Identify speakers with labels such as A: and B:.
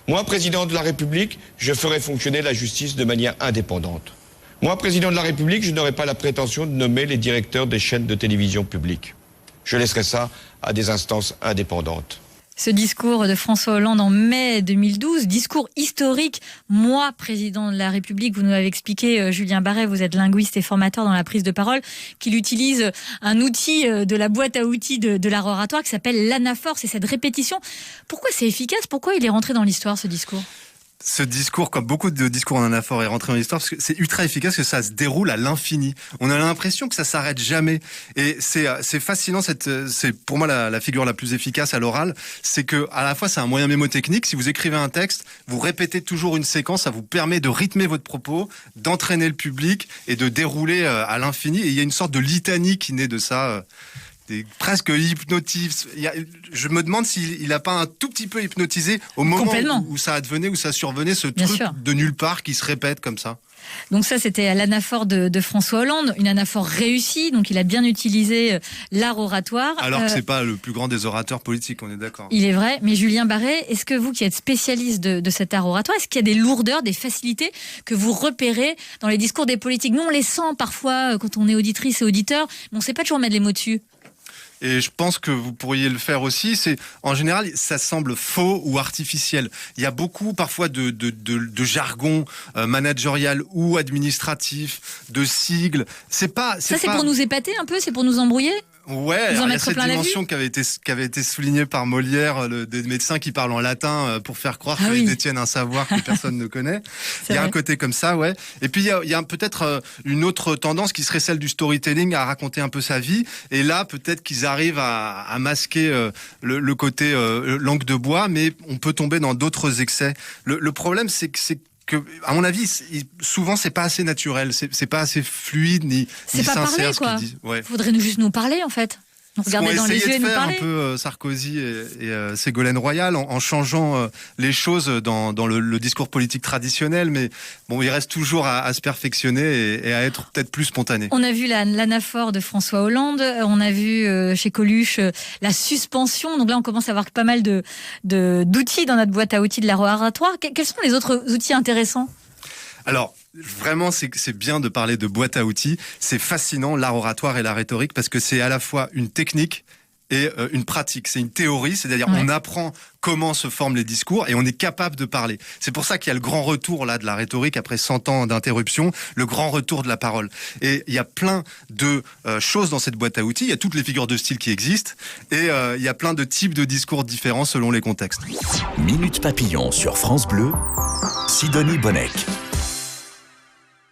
A: Moi, président de la République, je ferai fonctionner la justice de manière indépendante. Moi, président de la République, je n'aurai pas la prétention de nommer les directeurs des chaînes de télévision publiques. Je laisserai ça à des instances indépendantes.
B: Ce discours de François Hollande en mai 2012, discours historique. Moi, président de la République, vous nous l'avez expliqué, Julien Barret, vous êtes linguiste et formateur dans la prise de parole, qu'il utilise un outil de la boîte à outils de l'art oratoire qui s'appelle l'anaphore, c'est cette répétition. Pourquoi c'est efficace? Pourquoi il est rentré dans l'histoire, ce discours?
C: Ce discours, comme beaucoup de discours en anaphore, est rentré dans l'histoire parce que c'est ultra efficace, que ça se déroule à l'infini. On a l'impression que ça s'arrête jamais. Et c'est fascinant. C'est pour moi la figure la plus efficace à l'oral. C'est que à la fois c'est un moyen mémotechnique. Si vous écrivez un texte, vous répétez toujours une séquence, ça vous permet de rythmer votre propos, d'entraîner le public et de dérouler à l'infini. Et il y a une sorte de litanie qui naît de ça. Presque hypnotique. Je me demande s'il n'a pas un tout petit peu hypnotisé au moment où ça advenait, où ça survenait, ce truc de nulle part qui se répète comme ça.
B: Donc ça, c'était à l'anaphore de François Hollande, une anaphore réussie, donc il a bien utilisé l'art oratoire.
C: Alors que c'est pas le plus grand des orateurs politiques, on est d'accord.
B: Il est vrai, mais Julien Barret, est-ce que vous qui êtes spécialiste de cet art oratoire, est-ce qu'il y a des lourdeurs, des facilités que vous repérez dans les discours des politiques? Nous, on les sent parfois quand on est auditrice et auditeur, mais on ne sait pas toujours mettre les mots dessus.
C: Et je pense que vous pourriez le faire aussi. En général, ça semble faux ou artificiel. Il y a beaucoup parfois de jargon managérial ou administratif, de sigles. C'est
B: pour nous épater un peu, c'est pour nous embrouiller.
C: Ouais, il y a cette dimension qui avait été soulignée par Molière, des médecins qui parlent en latin pour faire croire qu'ils détiennent un savoir que personne ne connaît. Il y a un côté comme ça, ouais. Et puis il y a peut-être une autre tendance qui serait celle du storytelling, à raconter un peu sa vie. Et là, peut-être qu'ils arrivent à masquer le côté langue de bois, mais on peut tomber dans d'autres excès. Le problème, c'est que, à mon avis, souvent c'est pas assez naturel, c'est pas assez fluide ni sincère ce qu'ils disent.
B: Ouais. Faudrait juste nous parler en fait. Regarder dans les yeux et nous parler.
C: Un peu Sarkozy et Ségolène Royal en changeant les choses dans le discours politique traditionnel, mais bon, il reste toujours à se perfectionner et à être peut-être plus spontané.
B: On a vu l'anaphore de François Hollande, on a vu chez Coluche la suspension, donc là on commence à avoir pas mal d'outils dans notre boîte à outils de l'art oratoire. Quels sont les autres outils intéressants ?
C: Alors, vraiment, c'est bien de parler de boîte à outils. C'est fascinant, l'art oratoire et la rhétorique, parce que c'est à la fois une technique et une pratique. C'est une théorie, c'est-à-dire on apprend comment se forment les discours et on est capable de parler. C'est pour ça qu'il y a le grand retour là de la rhétorique après 100 ans d'interruption, le grand retour de la parole. Et il y a plein de choses dans cette boîte à outils. Il y a toutes les figures de style qui existent et il y a plein de types de discours différents selon les contextes.
D: Minute Papillon sur France Bleu, Sidonie Bonnec.